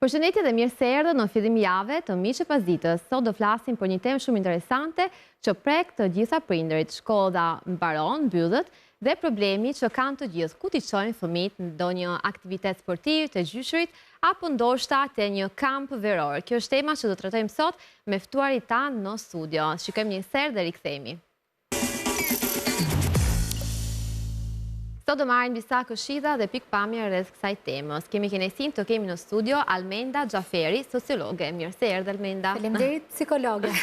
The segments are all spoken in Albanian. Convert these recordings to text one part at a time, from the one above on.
Përshëndetje dhe mirë se erdhët në fillim jave të Miqe pas ditës. Sot do flasim për një temë shumë interesante që prek të gjitha prindërit. Shkolla mbaron, mbyllet dhe problemi që kanë të gjithë. Ku t'i çojnë fëmijët në ndonjë aktivitet sportiv të gjyshërit apo ndoshta te një kamp veror. Kjo është tema që do të trajtojmë sot me ftuarit tanë në studio. Shikojmë një serë dhe rikthehemi. Sot do marrim disa këshilla dhe pikpamje rreth kësaj temës. Kemi kënaqësinë të kemi në studio Almenda Xhaferi, sociologe. Mirë se erdhe Almenda. Faleminderit, psikologe.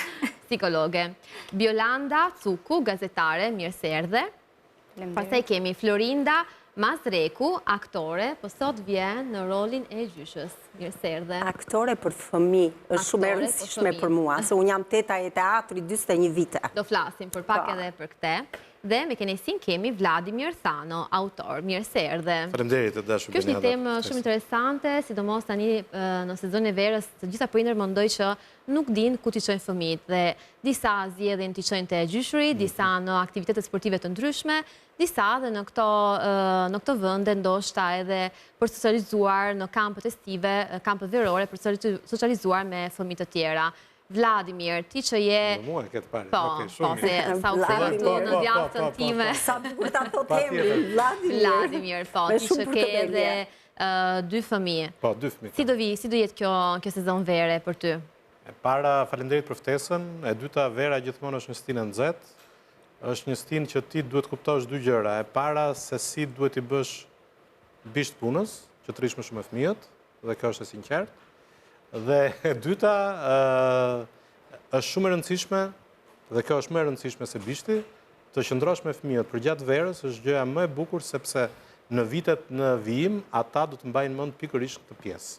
Psikologe. Biolanda Cuku, gazetare. Mirë se erdhe. Pastaj kemi Florinda Mazreku, aktore, po sot vjen në rolin e gjyshës. Mirë se erdhe. Aktore për fëmijë, është shumë e rëndësishme për mua, se unë jam teta e teatrit 41 vite. Do flasim për pak edhe për këtë. Dhe me kënaqësinë kemi Vladimir Thano, autor. Mirë se erdhe. Faleminderit të dashur. Kjo është një temë shumë interesante, sidomos tani në sezonin e verës, të gjitha prindërit mendoj që nuk dinë ku t'i çojnë fëmijët dhe disa zgjedhin t'i çojnë te gjyshëri, disa në aktivitete sportive të ndryshme, disa edhe në këto vende ndoshta edhe për socializuar në kampët estive, kampët verore për socializuar me fëmijë të tjera. Vladimir, ti që je... Në mua e këtë pare. Po, se sa u theve tu në djatën time. Sa bukur ta thot emri, Vladimir. Vladimir, po, ti që ke edhe 2 fëmijë. Po, 2 fëmijë. Si do jetë kjo sezon vere për ty? E para, faleminderit për ftesën. E dyta, vera gjithmonë është një stinë nxehtë. Është një stinë që ti duhet kuptosh 2 gjëra. E para, se si duhet i bësh bisht punës, që të rish më shumë me fëmijët, dhe kjo është e sinqertë. Dhe e dyta, është shumë e rëndësishme, dhe kjo është më e rëndësishme se bishti, të qëndrosh me fëmijët për gjatë verës është gjëja më e bukur sepse në vitet në vijim ata do të mbajnë mend pikërisht këtë pjesë.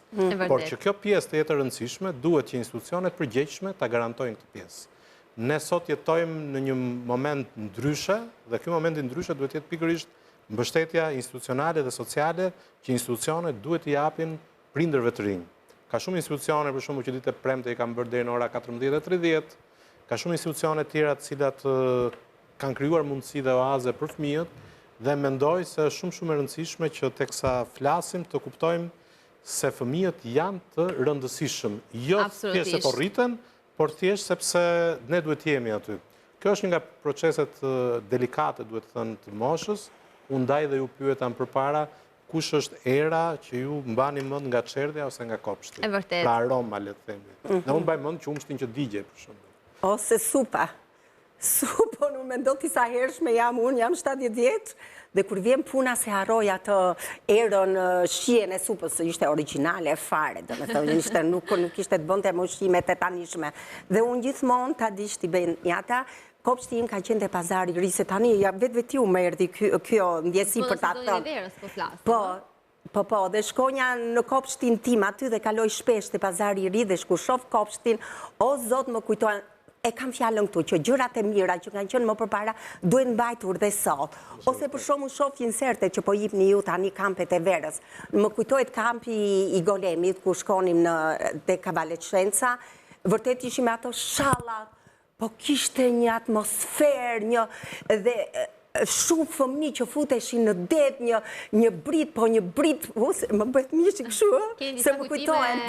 Por që kjo pjesë të jetë e rëndësishme, duhet që institucionet përgjegjshme ta garantojnë këtë pjesë. Ne sot jetojmë në një moment ndryshe dhe ky moment i ndryshe duhet të jetë pikërisht mbështetja institucionale dhe sociale që institucionet duhet t'i japin prindërve të rinj. Ka shumë institucione, për shembull, që ditë e premte i kanë bërë deri në ora 14:30, ka shumë institucione tjera të cilat kanë krijuar mundësi dhe oaze për fëmijët dhe mendoj se është shumë e rëndësishme që teksa flasim të kuptojmë se fëmijët janë të rëndësishëm, jo thjesht se po rriten, por thjesht sepse ne duhet të jemi aty. Kjo është një nga proceset delikate, duhet të thënë, të moshës. Unë ndaj dhe ju pyetam përpara kush është era që ju mbani mend nga çerdhja ose nga kopshti. E vërtet. Pra aroma, le të themi. Dhe unë mbaj mend qumshtin që digje, për shembull. Ose supa. Supa, unë mendoj disa hershme unë jam 70 vjeç dhe kur vjen puna se harroj atë erën shijen e supës, ishte origjinale fare, domethënë ishte nuk ishte të bënte më ushqimet e tanishme. Dhe unë gjithmonë ta dish ti bëjnë ata. Kopshti im ka qenë te pazari i ri, se tani vetë u më erdhi kjo ndjesi për ta thënë. Po, dhe shkonja në kopshtin tim aty dhe kaloj shpesh te pazari i ri dhe shku shoh kopshtin, o zot më kujtohen, e kam fjalën këtu që gjërat e mira që kanë qenë më përpara duhen mbajtur dhe sot. Ose për shkakun shoh inserte që po jepni ju tani kampet e verës. Më kujtohet kampi i Golemit ku shkonim te Kavaletshenca, vërtet ishim me ato shallat. Po kishte një atmosferë, dhe shumë fëmijë që futeshin në det, një brit, më bëhet mishi kështu, se më kujtohen,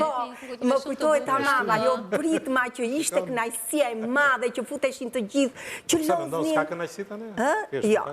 më kujtohet tamam, ajo britma që ishte kënaqësia e madhe që futeshin të gjithë, që lodhnin. Ka kënaqësi tani? Jo.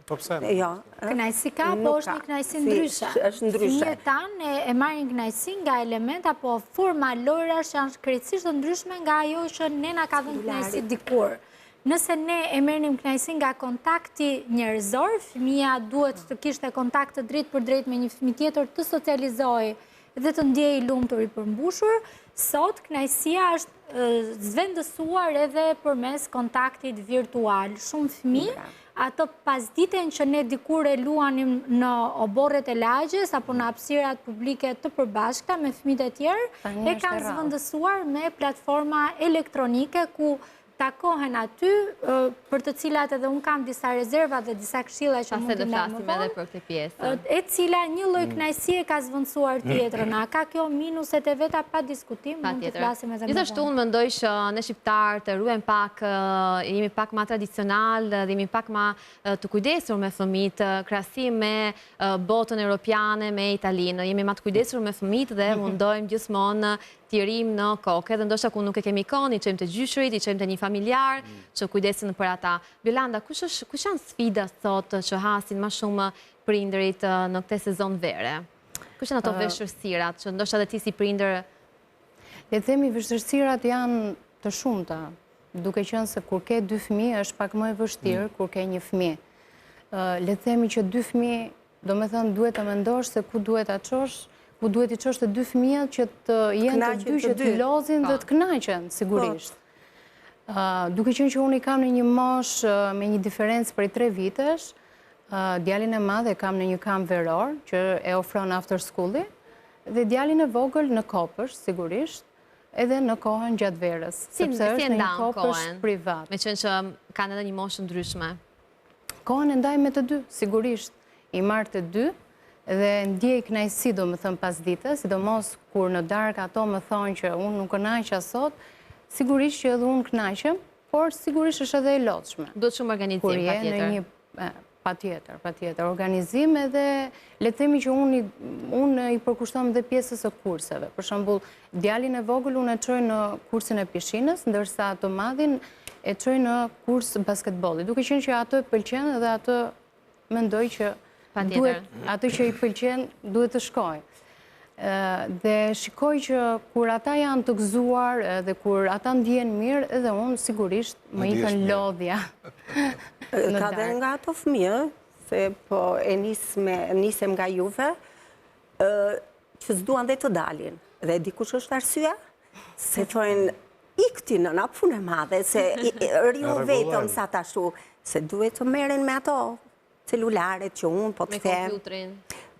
Po pse? Jo. Kënaqësi ka, po është një kënaqësi ndryshe. Është ndryshe. Fëmijët tanë e marrin kënaqësi nga elementa apo forma lojrash që janë krejtësisht të ndryshme nga ajo që ne na ka dhënë kënaqësi dikur. Nëse ne e merrnim kënaqësinë nga kontakti njerëzor, fëmia duhet të kishte kontakt të drejtë për drejtë me një fëmijë tjetër, të socializojë dhe të ndjejë i lumtur i përmbushur. Sot kënaqësia është zvendësuar edhe përmes kontaktit virtual. Shumë fëmijë ato pasditen që ne dikur e luanim në oborret e lagjes apo në hapësirat publike të përbashkëta me fëmijët e tjerë, e kanë zvendësuar me platforma elektronike ku takohen aty, për të cilat edhe unë kam disa rezerva dhe disa këshilla që mund të ndaj më vonë, e cila një lloj kënaqësie ka zvendësuar tjetrën. A ka kjo minuset e veta pa diskutim, mund të flasim edhe më vonë. Gjithashtu unë mendoj që ne shqiptarët ruajmë pak, jemi pak ma tradicional dhe jemi pak ma të kujdesur me fëmijët, krahasim me botën europiane, me Italinë. Jemi ma të kujdesur me fëmijët dhe mundojmë gjithmonë t'irim në kokë, dhe ndoshta ku nuk e kemi kohë, i çojmë të gjyshrit, i çojmë të një familjar, që kujdesin për ata. Biolanda, kush janë sfidat sot që hasin më shumë prindërit në këtë sezon vere? Kush janë ato vështirësirat që ndoshta edhe ti si prindër? Le të themi vështirësirat janë të shumta, duke qenë se kur ke 2 fëmijë është pak më e vështirë kur ke një fëmijë. Le të themi që 2 fëmijë, domethënë duhet të mendosh se ku duhet ta çosh, ku duhet i çosh të 2 fëmijët që të jenë të dy, që të lozin dhe të kënaqen, sigurisht. Duke qenë që unë i kam në një moshë me një diferencë prej 3 vitesh, djalin e madh e kam në një kamp veror, që e ofron after school-i, dhe djalin e vogël në Kopës, sigurisht, edhe në kohën gjatë verës, sepse është në një Kopës privat. Me qenë që kanë edhe një moshë ndryshme. Kohën e ndaj me të 2, sigurisht, i marrë të 2, dhe ndjej kënaqësi, do më thëmë pas ditës, sidomos kur në darkë ato më thonë që unë nuk kënaqa sot, sigurisht që edhe unë kënaqem, por sigurisht është edhe e lodhshme. Do të shumë organizim, patjetër, organizim edhe le të themi që unë i përkushtom dhe pjesës së kurseve. Për shembull, djalin e vogël unë e çoj në kursin e pishinës, ndërsa të madhin e çoj në kurs basketbolli. Duke qenë që ato e pëlqen dhe ato mendoj që ato që i pëlqen duhet të shkoj. Dhe shikoj që kur ata janë të gëzuar dhe kur ata ndjen mirë, edhe unë sigurisht më ikën lodhja. Ka dhe nga ato fëmijë, se po e nisem nga juve, që s'duan dhe të dalin. Dhe dikush është arsyeja, se thojnë, ikti në na punë e madhe, se riu vetëm sa tashu, se duhet të merren me ato celularet që unë po të them,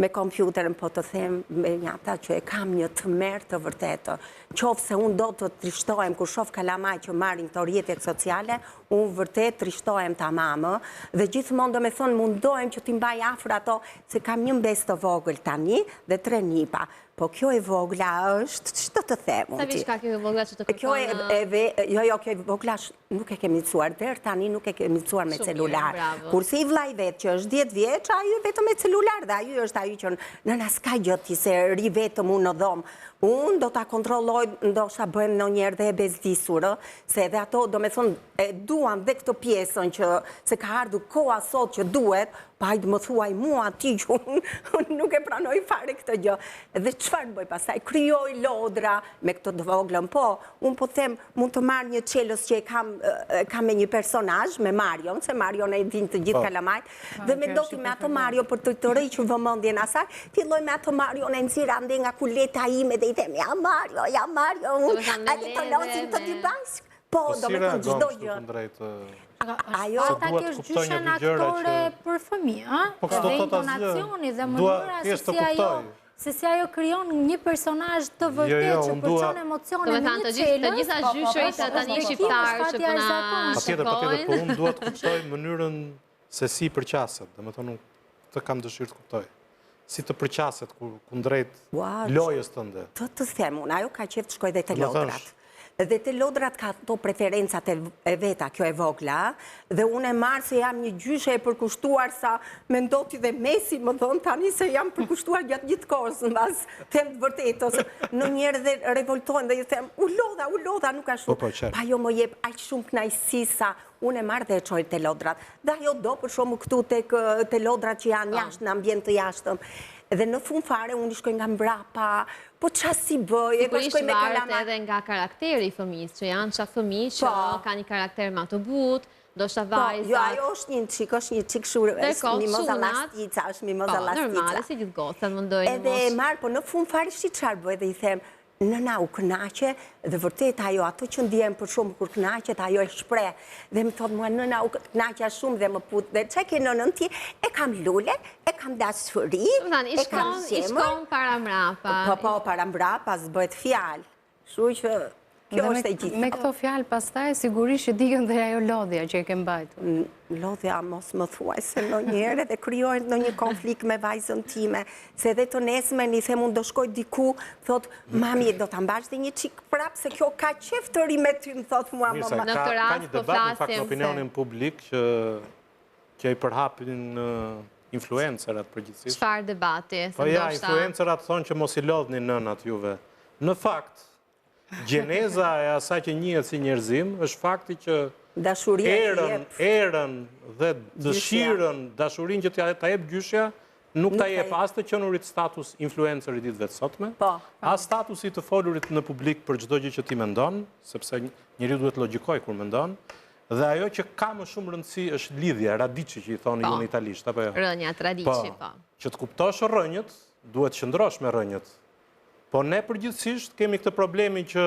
me kompjuterin po të them, me njata që e kam një të merë të vërtetë. Qofë se unë do të trishtohem, kur shoh kalamaj që marrin këto rrjetet sociale, unë vërtet trishtohem tamam, dhe gjithmonë do me thonë mundohem që t'i mbaj afër ato, se kam një mbes të vogël tani dhe 3 nipa. Po kjo e vogla është, që të them? Sa vjeç ka kjo e vogla që të kërkon? Jo, kjo e vogla nuk e kemi mësuar, dherë tani nuk e kemi mësuar me celular. Kurse i vllai vet që është 10 vjeç, ajo vetëm me celular, dhe ajo është ajo që nëna s'ka gjë ti se ri vetëm unë në dhomë. Unë do ta kontrolloj, ndoshta bëhem ndonjëherë dhe e bezdisur, se edhe ato do me thonë e duan dhe këtë pjesën që se ka ardhur koha sot që duhet, pa hajde më thuaj mua ti që unë nuk e pranoj fare këtë gjë. Dhe çfarë bëj pastaj? Krijoj lodra me këtë të voglën, po, unë po them mund të marr një çelës që e kam me një personazh, me Marion, se Marion e din të gjithë kalamajt, dhe mendoj me atë Mario për të rriqur vëmendjen asaj, filloj me atë Marion e nxirr ande nga kuleta ime dhe i them ja Mario, hajde të lozim të dy bashkë. Po, do me thënë çdo gjë. Ata kjo është gjyshen aktore për fëmijë, dhe intonacioni dhe mënyra se si ajo krijon një personazh të vërtetë që përçon emocione në një çelës. Të gjitha gjyshërit tani shqiptarë që po na Patjetër, po unë dua të kuptoj mënyrën se si përqaset, domethënë këtë kam dëshirë të kuptoj. Si të përqaset kundrejt lojës tënde. Të them unë, ajo ka qef të shkoj dhe te lodrat. Dhe te lodrat ka to preferencat e veta, kjo e vogla, dhe unë e marë se jam një gjyshe e përkushtuar sa me ndoti dhe Messi më thonë tani se jam përkushtuar gjatë gjithë kohës, në basë them të vërtetë, ose në njerë dhe revoltojnë dhe ju them, u lodha, nuk ka shumë, pa jo më jep aq shumë kënaqësi sa unë e marrë dhe e qoj te lodrat. Dhe ajo do për shumë këtu te lodrat që janë jashtë, në ambient të jashtëm. Dhe në fund fare unë i shkoj nga mbrapa, po qa si bëj, e po shkoj me kalamaj. Sigurisht varet edhe nga karakteri i fëmijës, që janë qa fëmijë që ka një karakter ma të butë, do shta vajzat. Jo, ajo është një qik shurë, është mimoza lastica, Normale, si gjithë gotët, mundojnë mosh. Edhe e marë, po në fund fare shi qarë bëj dhe i them, nëna u kënaqe, dhe vërtet ajo, ato që ndjem për shumë kur kënaqet, ajo e shpreh. Dhe më thot mua, nëna u kënaqja shumë dhe më put, dhe që ke nënën ti, e kam lule, e kam dashuri, e kam zemër. I shkon para mrapa. Po, para mrapa, s'bëhet fjalë. Shu që Kjo është e gjithë. Me këto fjalë pastaj sigurisht që dikën dhe ajo lodhja që e ke mbajtur. Lodhja mos më thuaj se ndonjëherë dhe krijojnë ndonjë konflikt me vajzën time, se edhe të nesme i them unë do shkoj diku, thot mami do ta mbash dhe një çik prap se kjo ka qef të ri me ty, më thot mua mama. Në këtë Ka rast një po debat në fakt në flasim opinionin publik që i përhapin influencerat përgjithsisht. çfarë debati, se Po ja, ndoshta influencerat thonë që mos i lodhni nënat juve. Në fakt, gjeneza e asaj që njihet si njerëzim është fakti që erën dhe dëshirën, dashurinë që ta jep gjyshja, nuk ta jep as të qenurit status influencer i ditëve të sotme, as statusi të folurit në publik për çdo gjë që ti mendon, sepse njeriu duhet logjikoj kur mendon, dhe ajo që ka më shumë rëndësi është lidhja, radiçi që i thonë ju në italisht, apo jo? rënja, tradiçi, po. Që të kuptosh rënjët, duhet qëndrosh me rënjët. Po ne përgjithsisht kemi këtë problemi që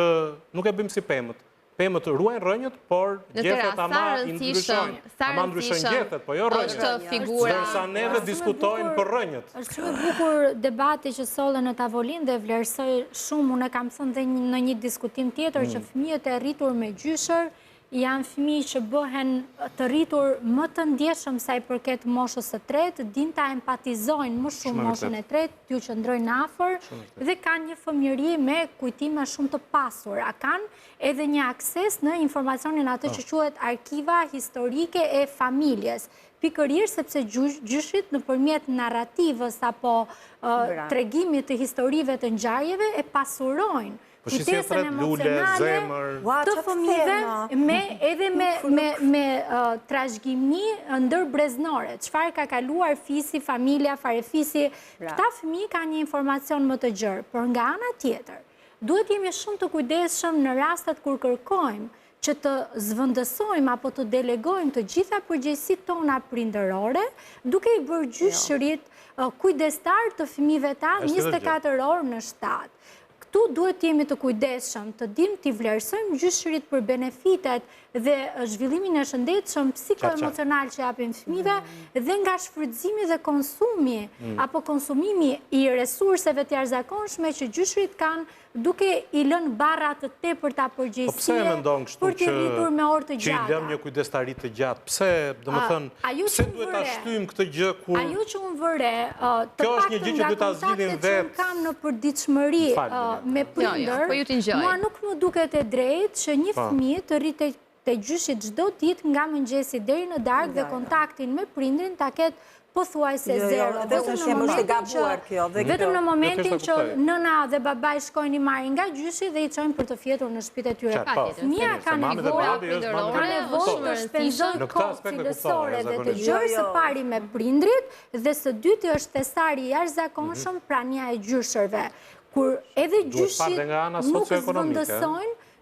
nuk e bëjmë si pemët. Pemët ruajnë rënjët, por gjethet ama i ndryshojnë. Ama ndryshojnë gjethet, po jo rënjët. Është figura. Ndërsa neve diskutojmë për rënjët. Është shumë e bukur debati që solle në tavolinë dhe vlerësoj shumë. Unë kam thënë dhe në një diskutim tjetër që fëmijët e rritur me gjyshër janë fëmijë që bëhen të rritur më të ndjeshëm sa i përket moshës së tretë, din ta empatizojnë më shumë moshën e tretë, t'ju qëndrojnë afër dhe kanë një fëmijëri me kujtime shumë të pasur. A kanë edhe një akses në informacionin atë që quhet arkiva historike e familjes. Pikërisht sepse gjyshit nëpërmjet narrativës apo tregimit të historive të ngjarjeve e pasurojnë kujtesën emocionale të fëmijëve edhe me trashëgimi ndërbreznore. Çfarë ka kaluar fisi, familja, farefisi, këta fëmijë kanë një informacion më të gjerë, por nga ana tjetër, duhet jemi shumë të kujdesshëm në rastet kur kërkojmë që të zvendësojmë apo të delegojmë të gjitha përgjegjësitë tona prindërore, duke i bërë gjyshërit kujdestar të fëmijëve tanë 24 orë në shtat. Këtu duhet jemi të kujdesshëm, të dim t'i vlerësojmë gjyshërit për benefitet dhe zhvillimin e shëndetshëm psikoemocional që japin fëmijëve dhe nga shfrytëzimi dhe konsumi apo konsumimi i resurseve të jashtëzakonshme që gjyshërit kanë duke i lënë barra të tepërta përgjegjësie për të rritur me orë të gjata. Që i lëm një kujdestari të gjatë. Pse, domethënë, pse duhet ta shtyjmë këtë gjë kur ajo që unë vëre, kjo është një gjë që duhet ta zgjidhim vetë. Kam në përditshmëri me prindër, mua nuk më duket e drejtë që një fëmijë të rritë te gjyshit çdo ditë nga mëngjesi deri në darkë dhe kontaktin me prindrin ta ketë pothuajse zero. Vetëm në momentin që nëna dhe babai shkojnë i marrin nga gjyshi dhe i çojnë për të fjetur në shtëpitë e tyre. Fëmia ka nevojë të shpenzojë kohë cilësore dhe të gjojë së pari me prindrit dhe së dyti është testari i jashtëzakonshëm prania e gjyshërve. Kur edhe gjyshit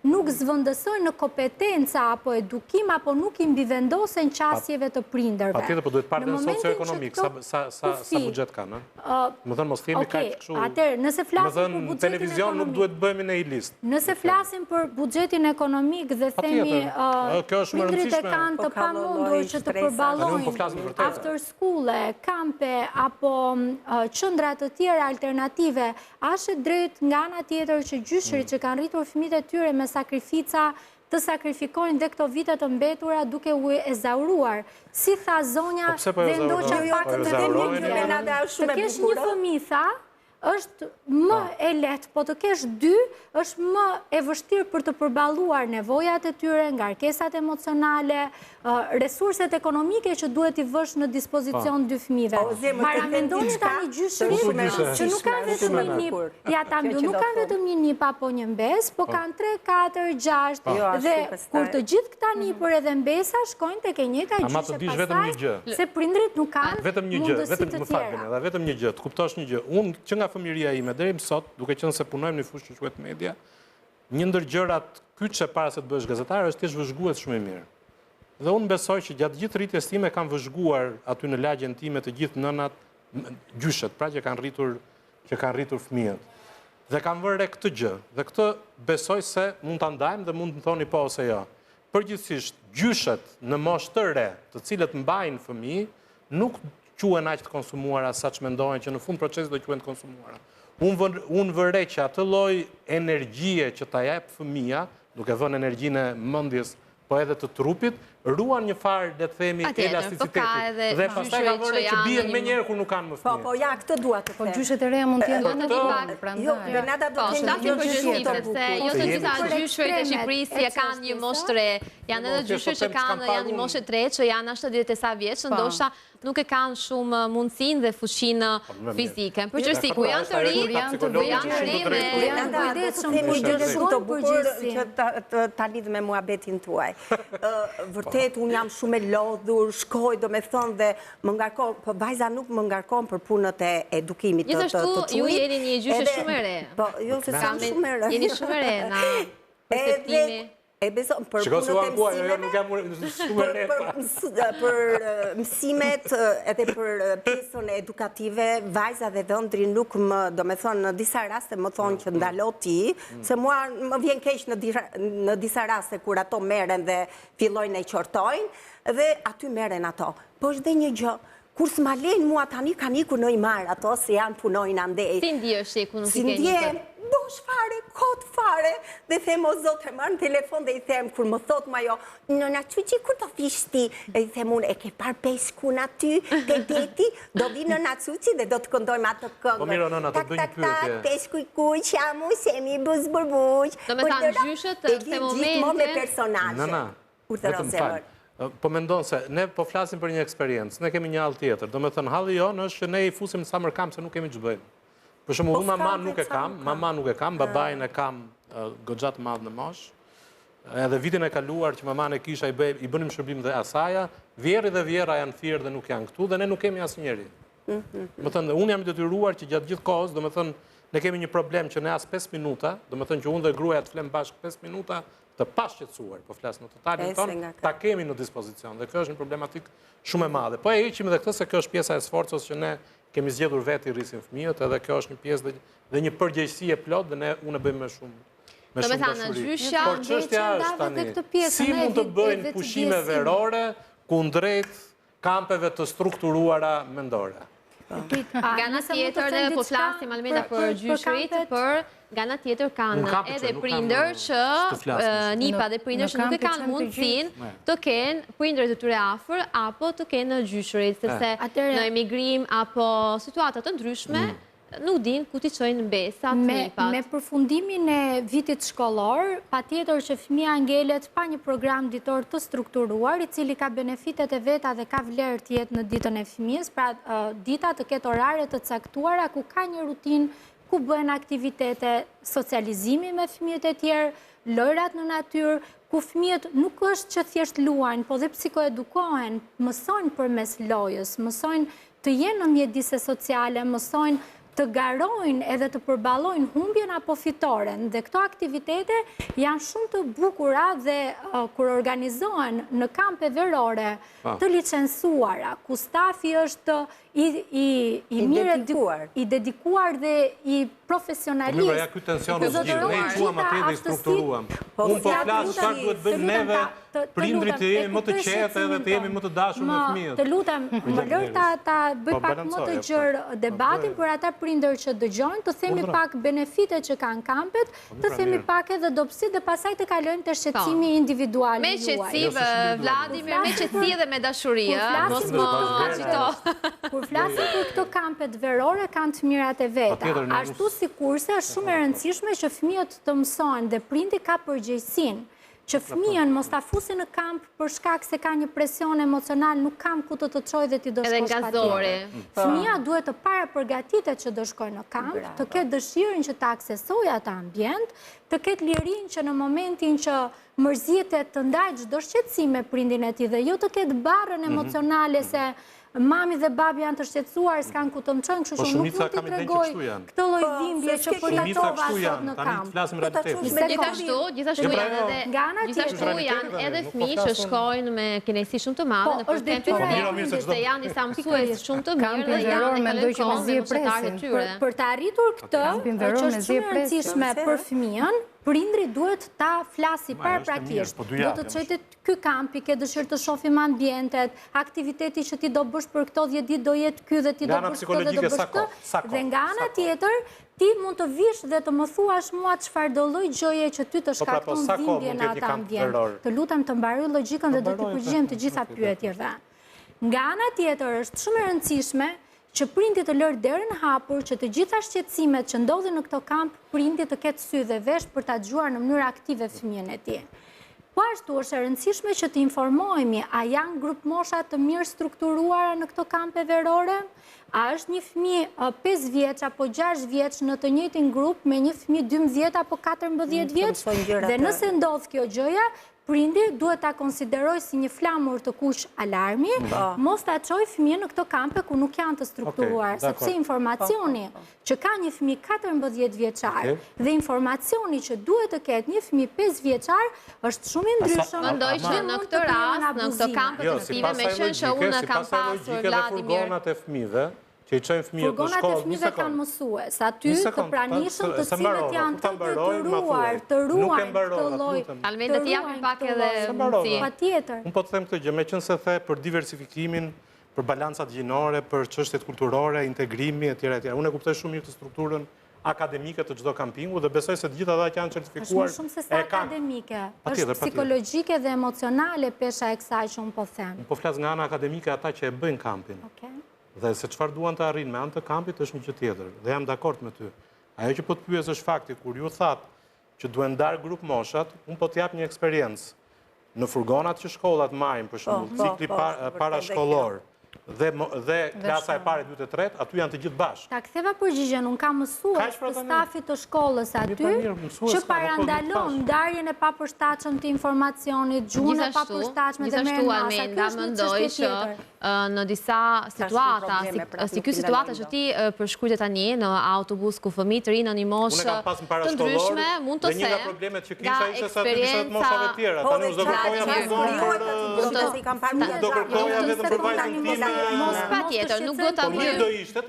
nuk zvendësojnë në kompetenca apo edukim, apo nuk i mbivendosen qasjeve të prindërve. Patjetër, po duhet parë në socioekonomik, sa buxhet kanë, më thënë mos themi kaq kështu. Atëherë, nëse flasim për buxhetin televizion nuk duhet bëhemi në i listë. Nëse flasim për buxhetin ekonomik dhe themi prindrit e kanë të pamundur që të përballojnë after school-e, kampe apo qendra të tjera alternative, është drejt nga ana tjetër që gjyshërit që kanë rritur fëmijët e tyre me sakrifica të sakrifikojnë dhe këto vitet të mbetura duke u ezauruar. Si tha zonja dhe ndoqa pak të të kesh një fëmijë, tha, është më e lehtë, po të kesh dy, është më e vështirë për të përballuar nevojat e tyre, ngarkesat emocionale, resurset ekonomike që duhet i vësh në dispozicion dy fëmijëve. Para mendoni tani gjyshërit që nuk kanë vetëm një nip, ja ta mbyll, nuk kanë vetëm një nip apo një mbes, po kanë 3, 4, 6 dhe kur të gjithë këta nipër edhe mbesa shkojnë tek e njëjta gjyshë pastaj, se prindrit nuk kanë mundësi të tjera. Vetëm një gjë, të kuptosh një gjë. Unë që nga fëmijëria ime deri më sot, duke qenë se punojmë në fushë që quhet media, një ndër gjërat kyçe para se të bëhesh gazetar është të vëzhguhet shumë mirë. Dhe unë besoj që gjatë gjithë rritjes time kanë vëzhguar aty në lagjen time të gjithë nënat, gjyshet, pra që kanë rritur fëmijët. Dhe kanë vënë re këtë gjë. Dhe këtë besoj se mund ta ndajmë dhe mund të thoni po ose jo. Përgjithsisht, gjyshet në moshë të re, të cilët mbajnë fëmijë, nuk quhen aq të konsumuara sa që mendojnë që në fund procesit do quhen të konsumuara. Unë vëre që atë lloj energjie që ta jep fëmia duke vënë energjinë e mendjes, po edhe të trupit, ruan një farë, le të themi, elasticiteti. Dhe pastaj ka vënë që bien më njëherë kur nuk kanë më fëmijë. Po ja, këtë dua të them. Po gjyshet e reja mund të jenë Jo, Renata do të thënë jo sepse jo të gjitha gjyshërit e Shqipërisë ja kanë një moshë tre. Janë edhe gjyshërit që janë një moshë tre, që janë 70 e sa vjeç, ndoshta nuk e kanë shumë mundësinë dhe fuqinë fizike. Përgjithësi ku janë të ri, me ta lidh me muhabetin tuaj. Vërtet, unë jam shumë e lodhur, shkoj, do me thonë dhe më ngarkon, për vajza nuk më ngarkon për punët e edukimit të qujit. Gjithashtu, ju jeni një gjyshe shumë e re. Po, jo, se sa shumë e re. Jeni shumë e re na perceptimi. E beson, për punët e mësimeve, për mësimet edhe për pjesën edukative, vajza dhe dhëndri nuk më, do me thonë, në disa raste më thonë që ndalo ti, se mua më vjen keq në disa raste kur ato meren dhe fillojnë e qortojnë, dhe aty meren ato. Po është dhe një gjë, kur s'ma lejnë mua tani kanë iku në i marë ato, se janë punojnë andej. Si ndjesh që ku nuk i keni këtë? Bosh fare, kot fare, dhe them o zotë, marë në telefon dhe i them, kur më thot ma jo, nëna Quqi, kur të fish ti? E i them unë, e ke par peshkun aty, ke deti, do vi nëna Quqi dhe do të këndojmë atë këngë. Po miro, nëna, të bëj një pyetje. Peshku i kuj, qamu, semi, buz, burbuq. Do me thanë gjyshët të momentin. Me personazhe. Nëna, vetëm falë. Po mendon se ne po flasim për një eksperiencë, ne kemi një hall tjetër. Do me thënë, halli jonë është që ne i fusim në summer camp se nuk kemi që bëjmë. Për shumë, unë mama nuk e kam, babajnë e kam goxhat madhë në mosh, edhe vitin e kaluar që mama në kisha i bënim shërbim dhe asaja, vjeri dhe vjera janë thirë dhe nuk janë këtu, dhe ne nuk kemi asë njeri. Më thënë, unë jam i detyruar që gjatë gjithë kohës, do me thënë, ne kemi një problem që ne as 5 minuta, do me thënë që unë dhe gruaja të flem bashkë 5 minuta, të pashqetësuar, po flasë në totalin tonë, ta kemi në dispozicion, dhe kjo është një problematik shumë e madhe. Po e heqim edhe këtë se kjo është pjesa e sforcës që ne kemi zgjedhur vetë i rrisim fëmijët, edhe kjo është një pjesë dhe një përgjegjësi e plot dhe ne unë bëjmë me shumë dashuri. Por çështja është tani, si mund të bëjnë pushime verore kundrejt kampeve të strukturuara mendore? Nga nga tjetër dhe po flasim almenda për gjyshrit, për nga nga tjetër kanë edhe prindër që nipa dhe prindër që nuk e kanë mundësin të kenë prindër të tyre afër apo të kenë në gjyshrit, sepse në emigrim apo situatat të ndryshme nuk din ku t'i qojnë besat nipat. Me përfundimin e vitit shkollor, pa tjetër që fëmia ngelet pa një program ditor të strukturuar, i cili ka benefitet e veta dhe ka vlerë tjetë në ditën e fëmijës, pra dita të ketë orare të caktuara, ku ka një rutin, ku bëhen aktivitete, socializimi me fëmijët e tjerë, lojrat në natyrë, ku fëmijët nuk është që thjesht luajnë, po dhe psikoedukohen, mësojnë përmes lojës, mësojnë të jenë në mjedise sociale, mësojnë të garojnë edhe të përballojnë humbjen apo fitoren. Dhe këto aktivitete janë shumë të bukura dhe kur organizohen në kampe verore të licencuara, ku stafi është i dedikuar dhe i profesionalist. Po mirë, ja ky tension është gjithë, ne i quam atje dhe i strukturuam. Unë po flas çfarë duhet bëjmë neve, prindrit të jemi më të qetë edhe të jemi më të dashur me fëmijët. Të lutem, më lër ta bëj pak më të gjerë debatin për ata prindër që dëgjojnë, të themi pak benefitet që kanë kampet, të themi pak edhe dobësi dhe pastaj të kalojmë te shqetësimi individual. Me qetësi, Vladimir, me qetësi edhe me dashuri, mos më agito. Kur flasim për këto kampet verore, kanë të mirat e veta. Ashtu sikurse është shumë e rëndësishme që fëmijët të mësojnë dhe prindi ka përgjegjësinë që fëmijën mos ta fusin në kamp për shkak se ka një presion emocional, nuk kam ku të çojë dhe ti do shkosh patjetër. Fëmia duhet të para përgatitet që do shkojë në kamp, të ketë dëshirën që të aksesojë atë ambient, të ketë lirinë që në momentin që mërzitet të ndajë çdo shqetësim me prindin e tij dhe jo të ketë barrën emocionale se mami dhe babi janë të shqetësuar, s'kan ku të më qënë, kështu që nuk mund t'i tregoj këtë lloj dhimbje që përjetova sot në kamp. Gjithashtu janë edhe fëmijë që shkojnë me kinesi shumë të madhe në përtempin se janë disa mësues shumë të mirë dhe janë kalojnë kohë me mesataret e tyre. Për të arritur këtë, që është shumë e rëndësishme për fëmijën, prindri duhet ta flasi paraprakisht. Do të çojë ky kampi, ke dëshirë të shohim ambientet, aktiviteti që ti do bësh për këto 10 ditë do jetë ky dhe ti do bësh këtë dhe do bësh këtë. Dhe nga ana tjetër, ti mund të vish dhe të më thuash mua çfarë do lloj gjoje që ty të shkakton dhimbje në atë ambient. Të lutem të mbaroj logjikën dhe do të përgjigjem të gjitha pyetjeve. Nga ana tjetër është shumë e rëndësishme që prindi të lërë derën hapur, që të gjitha shqetësimet që ndodhin në këto kamp, prindi të ketë sy dhe vesh për ta dëgjuar në mënyrë aktive fëmijën e tij. Po ashtu është e rëndësishme që të informohemi, a janë grup mosha të mirë strukturuara në këto kampe verore? A është një fëmijë 5 vjeç apo 6 vjeç në të njëjtin grup me një fëmijë 12 apo 14 vjeç? Dhe nëse ndodh kjo gjëja, prindi duhet ta konsideroj si një flamur të kush alarmi, mos ta çoj fëmijën në këto kampe ku nuk janë të strukturuar, sepse informacioni që ka një fëmijë 14 vjeçar dhe informacioni që duhet të ketë një fëmijë 5 vjeçar është shumë i ndryshëm. Mendoj që në këtë rast, në këto kampe të aktive, me qenë që unë kam pasur Vladimir. Furgonat e fëmijëve që i qojnë fëmijët në shkollë, furgonat e fëmijëve kanë mësues, aty të pranishëm të cilët janë të detyruar, të ruajnë këtë lloj. Almen dhe t'japim pak edhe mundësi. Patjetër. Unë po të them këtë gjë, meqense the për diversifikimin, për balancat gjinore, për çështjet kulturore, integrimi etj. Unë e kuptoj shumë mirë të strukturën akademike të çdo kampingu dhe besoj se të gjitha ata që janë certifikuar shumë se sa akademike, është psikologjike dhe emocionale pesha e kësaj që unë po them. Unë po flas nga ana akademike ata që e bëjnë kampin. Dhe se çfarë duan të arrijnë me anë të kampit është një gjë tjetër. Dhe jam dakord me ty. Ajo që po të pyes është fakti kur ju thatë që duhen ndar grup moshat, unë po të jap një eksperiencë. Në furgonat që shkollat marrin, për shembull, cikli parashkollor dhe klasa e parë, 2 e 3, aty janë të gjithë bashkë. Ta ktheva përgjigjen, unë kam mësues të stafit të shkollës aty që parandalon ndarjen e papërshtatshëm të informacionit, gjuhën e papërshtatshme dhe merren masa. Gjithashtu mendoj që në disa situata, si ky situata që ti përshkruajte tani në autobus ku fëmijë të rinë në një moshë të ndryshme, mund të them. Dhe një nga problemet që kisha ishte sa disa të moshave të tjera. Tani do kërkoja vetëm për vajzën time. Mos patjetër, nuk do ta bëj. Do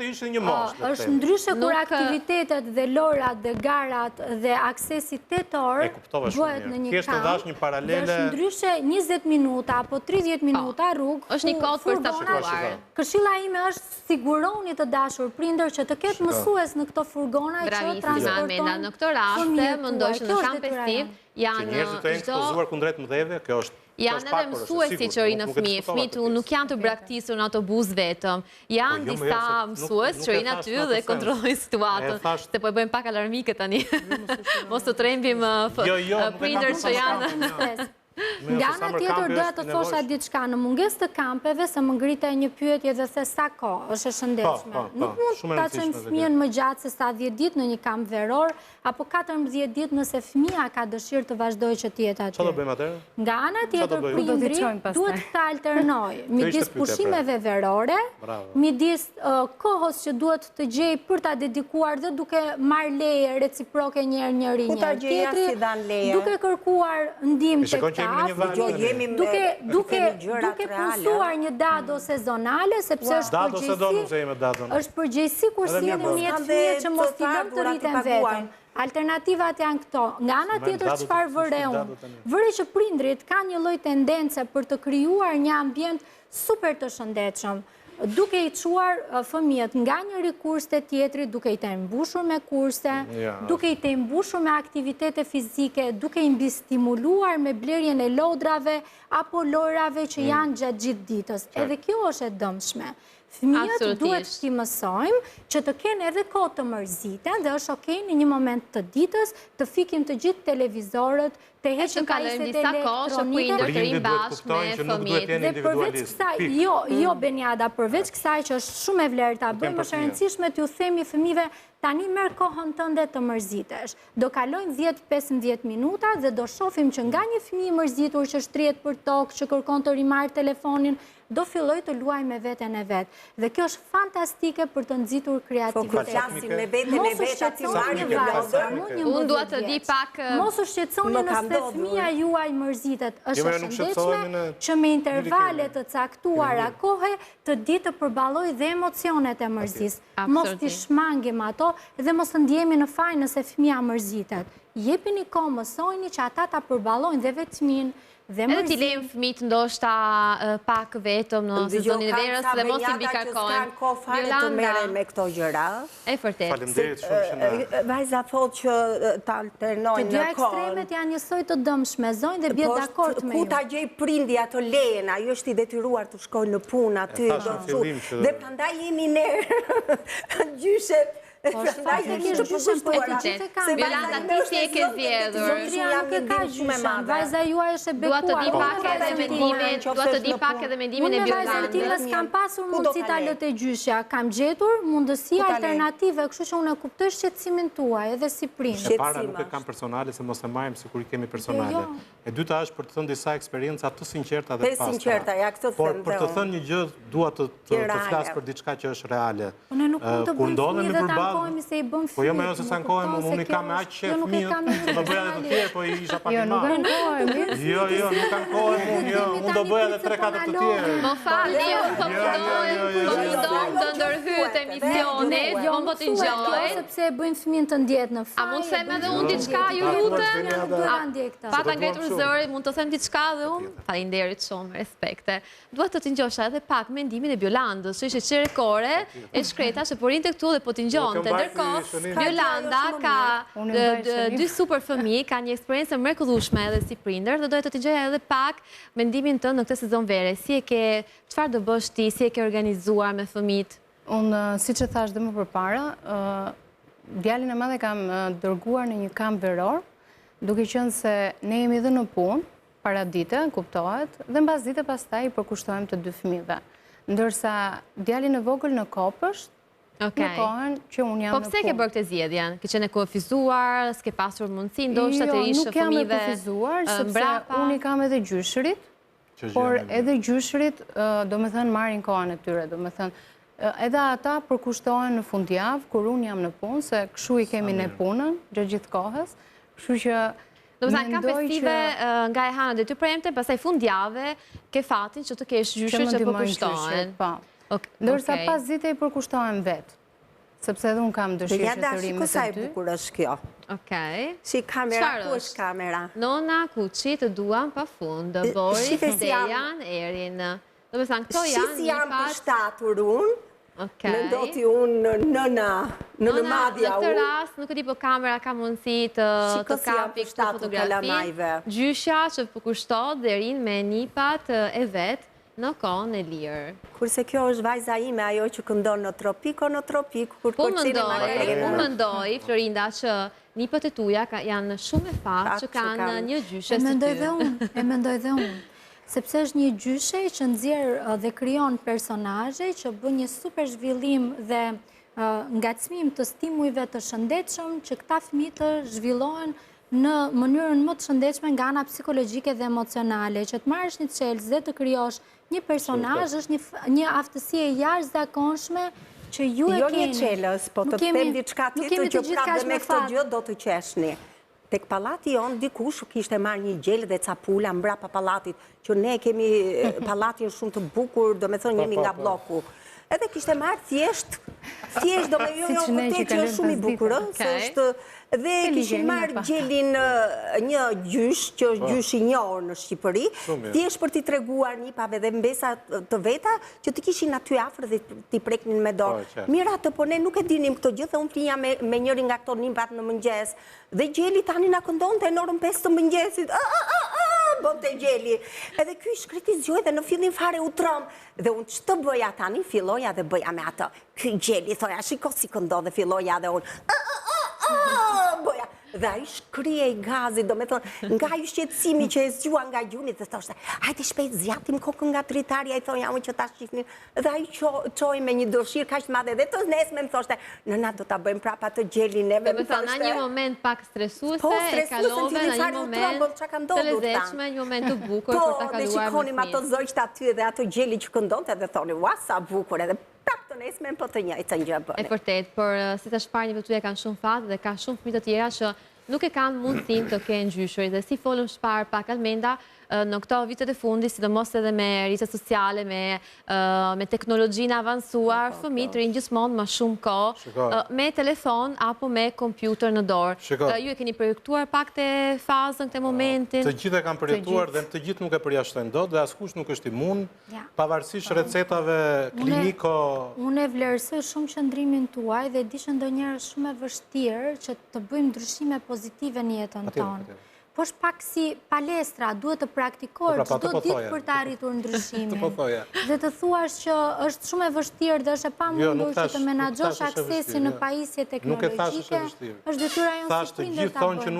ishte një moshë. Është ndryshe kur aktivitetet dhe lorat dhe garat dhe aksesi tetor bëhet në një kamp. Është ndryshe 20 minuta apo 30 minuta rrugë. Është një kohë për ta shkuar. Këshilla ime është siguroni të dashur prindër që të ketë mësues në këto furgona që transportojnë. Në këtë rast, mendoj që në kamp festiv janë njerëzit të ekspozuar kundrejt mëdheve, kjo është. Janë edhe mësuesi që rinë në fëmijë. Fëmijët nuk janë të braktisur në autobus vetëm. Janë disa mësues që rinë aty dhe kontrollojnë situatën. Se po e bëjmë pak alarmike tani. Mos të trembim prindër që janë. Nga ana tjetër doja të thosha diçka, në mungesë të kampeve, se më ngritej një pyetje dhe the sa kohë është e shëndetshme. Nuk mund ta çojmë fëmijën më gjatë se sa 10 ditë në një kamp veror apo 14 ditë nëse fëmia ka dëshirë të vazhdojë që të jetë aty. Çfarë do bëjmë atëherë? Nga ana tjetër prindri duhet të alternojë midis pushimeve verore, midis kohës që duhet të gjej për ta dedikuar dhe duke marrë leje reciproke njëri tjetrit, duke kërkuar ndihmë tek duke punsuar një datë ose zonale, sepse është përgjegjësi kur sjellin një fëmijë që mos t'i lëm të rriten vetëm. Alternativat janë këto. Nga ana tjetër çfarë vëre unë? Vëre që prindrit kanë një lloj tendence për të krijuar një ambient super të shëndetshëm, duke i çuar fëmijët nga njëri kurs te tjetri, duke i të mbushur me kurse, duke i të mbushur me aktivitete fizike, duke i mbistimuluar me blerjen e lodrave apo lojrave që janë gjatë gjithë ditës. Edhe kjo është e dëmshme. Fëmijët duhet t'i mësojmë që të kenë edhe kohë të mërziten dhe është okej në një moment të ditës të fikim të gjithë televizorët, të heqim pajisjet elektronike. Të rinë bashkë me fëmijët. Dhe përveç kësaj, jo Beniada, përveç kësaj që është shumë e vlerë ta bëjmë, është e rëndësishme t'ju themi fëmijëve tani merr kohën tënde të mërzitesh. Do kalojnë 10-15 minuta dhe do shohim që nga një fëmijë i mërzitur që shtrihet për tokë, që kërkon të rimarrë telefonin, do filloj të luaj me veten e vet. Dhe kjo është fantastike për të nxitur kreativitetin. Mos u shqetësoni Unë dua të di pak. Mos u shqetësoni nëse fëmia juaj mërzitet. Është e shëndetshme që me intervale të caktuara kohe të di të përballojë dhe emocionet e mërzisë. Mos t'i shmangim ato dhe mos të ndjehemi në faj nëse fëmia mërzitet. Jepini kohë, mësojini që ata ta përballojnë dhe vetmin Edhe t'i lejmë fëmijët ndoshta pak vetëm në sezonin e verës dhe mos i bikarkojnë. Të merren me këto gjëra. E vërtet. Faleminderit shumë që na. Vajza thotë që ta alternojnë Të në dy kohë. ekstremet janë njësoj të dëmshme, zonjë dhe bie dakord me Ku ju. ta gjej prindi ato lejen, ajo është i detyruar të shkojë në punë aty. Dhe prandaj jemi ne gjyshet. Prandaj jemi të përkushtuara. Violanda, ti si e ke zgjedhur? Zotria nuk e ka gjyshen, vajza juaj është e bekuar. Dua të di pak edhe mendimin e Violandës. Unë me vajzën time s'kam pasur mundësi ta lë te gjyshja, kam gjetur mundësi alternative, kështu që unë e kuptoj shqetësimin tuaj edhe si prind. E para nuk e kam personale se mos e marrim sikur i kemi personale. E dyta është për të thënë disa eksperienca të sinqerta dhe të pastra. Të sinqerta, ja këtë Por them. për të thënë një gjë dua të flas për diçka që është reale. Ne nuk mund të Kur bëjmë ndodhemi fëmijë dhe përballë, tankohemi se i bëm fëmijë. Po jo më ose sankohem, unë kam me aq shef fëmijë, se do bëja edhe të tjerë, po i isha pak i Jo, nuk madh. ankohemi. Jo, nuk ankohem unë, jo, unë do bëja edhe 3-4 të tjerë. Më falni, unë po mundoj të ndërhyet emisionet, unë po të ngjoj. Sepse e bëjmë fëmijën të ndjetë në faj. A mund të them edhe unë diçka, ju lutem? Pata ngritur zëri, mund të them diçka dhe unë? Faleminderit shumë, respekte. Dua të ngjosha edhe pak mendimin e Violandës, që ishte qerekore e shkreta që po rinte këtu dhe po të ngjonte. Ndërkohë, Violanda ka 2 super fëmijë, ka një eksperiencë mrekullueshme edhe si prindër dhe doja të ngjoja edhe pak mendimin tënd në këtë sezon vere. Si e ke, çfarë do bësh ti, si e ke organizuar me fëmijët? Unë, siç e thash dhe më përpara, djalin e madh e kam dërguar në një kamp veror, duke qenë se ne jemi dhe në punë, para dite, kuptohet, dhe mbas dite pastaj i përkushtohem të 2 fëmijëve. Ndërsa djalin e vogël në Kopësht, në kohën që unë jam në punë. Po pse ke bërë këtë zgjedhjen? Ke qenë kufizuar, s'ke pasur mundësi ndoshta të ish fëmijëve? Jo, nuk jam e kufizuar, sepse unë i kam edhe gjyshërit, por edhe gjyshërit, do me thënë, marrin kohën e tyre, do me thënë, edhe ata përkushtohen në fundjavë, kur unë jam në punë, se këshu i kemi ne punën, gjithë kohës, kështu që do të thënë, ka festive nga e hana dhe ty premte, pastaj fundjave ke fatin që të kesh gjyshër që përkushtohen. Ndërsa pas dite i përkushtohen vetë, sepse edhe unë kam dëshirë që të rime të sa e bukur është kjo. Si kamera, ku është kamera? Nona, Kuçi, të duam pa fund, Boris, Dejan, Erin. Do me thënë, këto janë si jam përshtatur unë, mendoti unë nëna madja unë. Në këtë rast, nuk e di po kamera ka mundësi të kapi këtë fotografi. Gjyshja që përkushtot dhe rinë me nipat e vetë në kohën e lirë. Kurse kjo është vajza ime, ajo që këndon në tropik, Po mendoj, Florinda, që nipët e tuja janë shumë e fat që kanë një gjyshe së ty. E mendoj dhe unë. Sepse është një gjyshe që nxjerr dhe krijon personazhe që bën një super zhvillim dhe ngacmim të stimujve të shëndetshëm që këta fëmijë të zhvillohen në mënyrën më të shëndetshme nga ana psikologjike dhe emocionale, që të marrësh një çelës dhe të krijosh një personazh është një aftësi e jashtëzakonshme që ju e keni. Jo një çelës, po të them diçka tjetër që prapë me këtë gjë do të qeshni. Tek pallati jon dikush kishte marrë një gjel dhe ca pula mbrapa pallatit, që ne kemi pallatin shumë të bukur, domethënë jemi nga bloku. Edhe kishte marrë thjesht do me jo vërtet që është shumë i bukur, se është dhe kishin marrë gjelin një gjysh, që është gjysh i njohur në Shqipëri, thjesht për t'i treguar nipave dhe mbesa të veta që t'i kishin aty afër dhe t'i preknin me dorë. Mira të po ne nuk e dinim këtë gjë dhe unë flinja me njërin nga këto nipat në mëngjes. Dhe gjeli tani na këndonte në orën 5 të mëngjesit. Bënte gjeli. Edhe ky shkriti zgjoj dhe në fillim fare u trëm. Dhe unë që të bëja tani, filloja dhe bëja me atë. Ky gjeli, thoja, shiko si këndon dhe filloja dhe unë. Bëja. Dhe a i shkrije i gazi, do me thonë, nga ju shqetësimi që e zgjua nga gjunit, dhe thoshte, hajde shpejt zjatim kokën nga dritarja, i thonë, ja unë që ta shqifnin, dhe a i qoj me një dëshirë ka shmadhe, dhe të nesme më thoshte, nëna do ta bëjmë prapa të gjeli neve, më thoshte. Në një moment pak stresuese, e kalove në një moment të lezetshme, një moment të bukur për ta kaluar më dhe shikonim ato zogjt aty dhe ato gjeli që këndonte dhe thoni, ua sa bukur edhe prap të nesme po të njëjtë gjë bëni. E vërtet, por si tash parë tuja kanë shumë fat dhe ka shumë fëmijë të tjera që nuk e kanë mundësinë të kenë gjyshëri dhe si folëm shpar pak Almenda, në këto vitet e fundi, sidomos edhe me rrjetet sociale, me teknologjinë avancuar, fëmijët rinë gjithmonë më shumë kohë me telefon apo me kompjuter në dorë. Ju e keni përjektuar pak të fazën këtë momentin? Të gjithë e kam përjektuar dhe të gjithë nuk e përjashtojnë dot dhe askush nuk është imun, pavarësisht recetave kliniko. Unë e vlerësoj shumë qëndrimin tuaj dhe di që ndonjëherë shumë e vështirë që të bëjmë ndryshime pozitive në jetën tonë. Po është pak si palestra, duhet të praktikosh çdo ditë për të arritur ndryshimin. Dhe të thuash që është shumë e vështirë dhe është e pamundur që të menaxhosh aksesin në pajisje teknologjike, është detyra jonë si prindër ta bëjmë. Të gjithë thonë që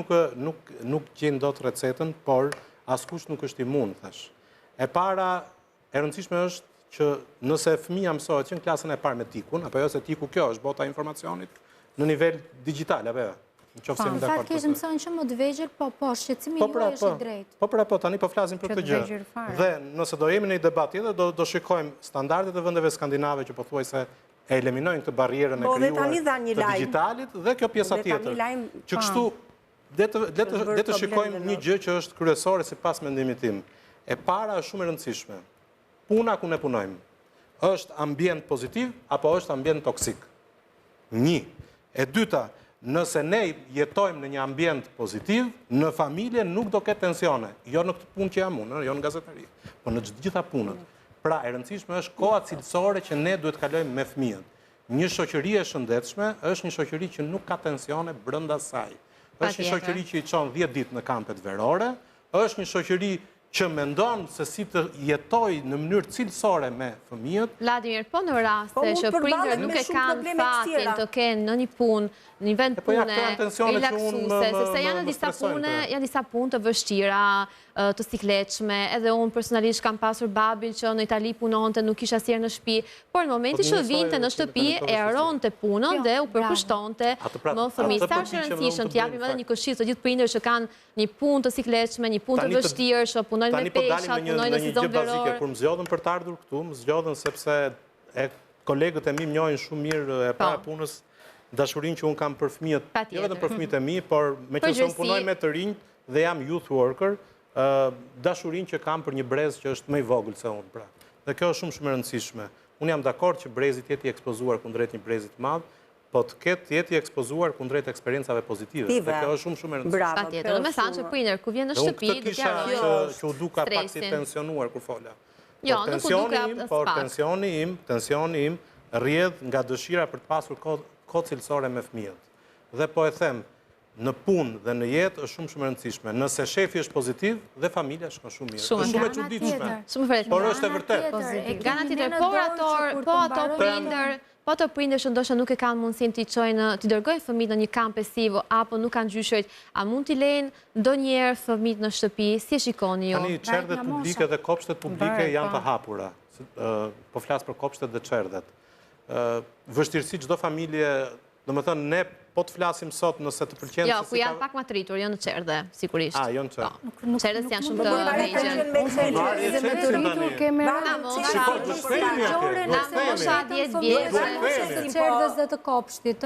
nuk gjejnë dot recetën, por askush nuk është imun, thash. E para, e rëndësishme është që nëse fëmija mësohet që në klasën e parë me tikun, apo jo se tiku kjo është bota e informacionit në nivel digital, apo jo? Në fakt kishë mësojnë që më të vegjël, po, shqetësimi juaj është i drejtë. Po, tani po flasim për këtë gjë. Dhe nëse do jemi në një debat tjetër, do shikojmë standardet e vendeve skandinave që pothuajse e eliminojnë këtë barrierën e krijuar të digitalit dhe kjo pjesa tjetër. Që kështu, le të shikojmë një gjë që është kryesore sipas mendimit tim. E para është shumë e rëndësishme. Puna ku ne punojmë, është ambient pozitiv apo është ambient toksik? Një. E dyta, nëse ne jetojmë në një ambient pozitiv, në familje nuk do ketë tensione. Jo në këtë punë që jam unë, jo në gazetari, por në gjitha punët. Pra, e rëndësishme është koha cilësore që ne duhet kalojmë me fëmijët. Një shoqëri e shëndetshme është një shoqëri që nuk ka tensione brenda saj. Është një shoqëri që i çon 10 ditë në kampet verore, është një shoqëri që mendon se si të jetoj në mënyrë cilësore me fëmijët. Vladimir, po në raste që prindër nuk e kanë fatin të kenë në një punë, në një vend pune, relaksuse, sepse janë disa punë të vështira, të sikletshme, edhe unë personalisht kam pasur babin që në Itali punonte, nuk isha asnjëherë në shtëpi, por në momenti që vinte në shtëpi, e haronte punën dhe u përkushtonte më fëmijë. Sa është e rëndësishme të japim edhe një këshillë të gjithë prindërve që kanë një punë të sikletshme, një punë të vështirë, që punojnë me peshat, punojnë në sezon veror. Kur më zgjodhen për të ardhur këtu, më zgjodhen sepse kolegët e mi më njohin shumë mirë e para punës dashurinë që unë kam për fëmijët, jo vetëm për fëmijët e mi, por meqenëse unë punoj me të rinj dhe jam youth worker, dashurinë që kam për një brez që është më i vogël se unë, pra. Dhe kjo është shumë e rëndësishme. Unë jam dakord që brezi të jetë i ekspozuar kundrejt një brezi të madh, po të jetë i ekspozuar kundrejt eksperiencave pozitive. Dhe kjo është shumë e rëndësishme. Patjetër, do të thashë prindër kur vjen në shtëpi, do t'ia rrojë që u duka pak si tensionuar kur fola. Jo, nuk u duka as pak. Por tensioni im rrjedh nga dëshira për të pasur kohë cilësore me fëmijët. Dhe po e them, në punë dhe në jetë është shumë e rëndësishme. Nëse shefi është pozitiv dhe familja shkon shumë mirë. Është shumë e çuditshme. Por është e vërtetë. Gana tjetër, po ato prindër që ndoshta nuk e kanë mundësinë t'i dërgojnë fëmijët në një kamp esiv apo nuk kanë gjyshurit, a mund t'i lejnë ndonjëherë fëmijët në shtëpi? Si e shikoni ju? Tani çerdhet publike dhe kopshtet publike janë të hapura. Po flas për kopshtet dhe çerdhet. Vështirësi çdo familje, domethënë ne po të flasim sot nëse të pëlqen se jo, ku janë pak më të rritur, jo në çerdhe, sigurisht. Jo në çerdhe. Çerdhet janë shumë të rritur. Me të rritur kemi mosha 10 vjeç, çerdhes dhe të kopshtit,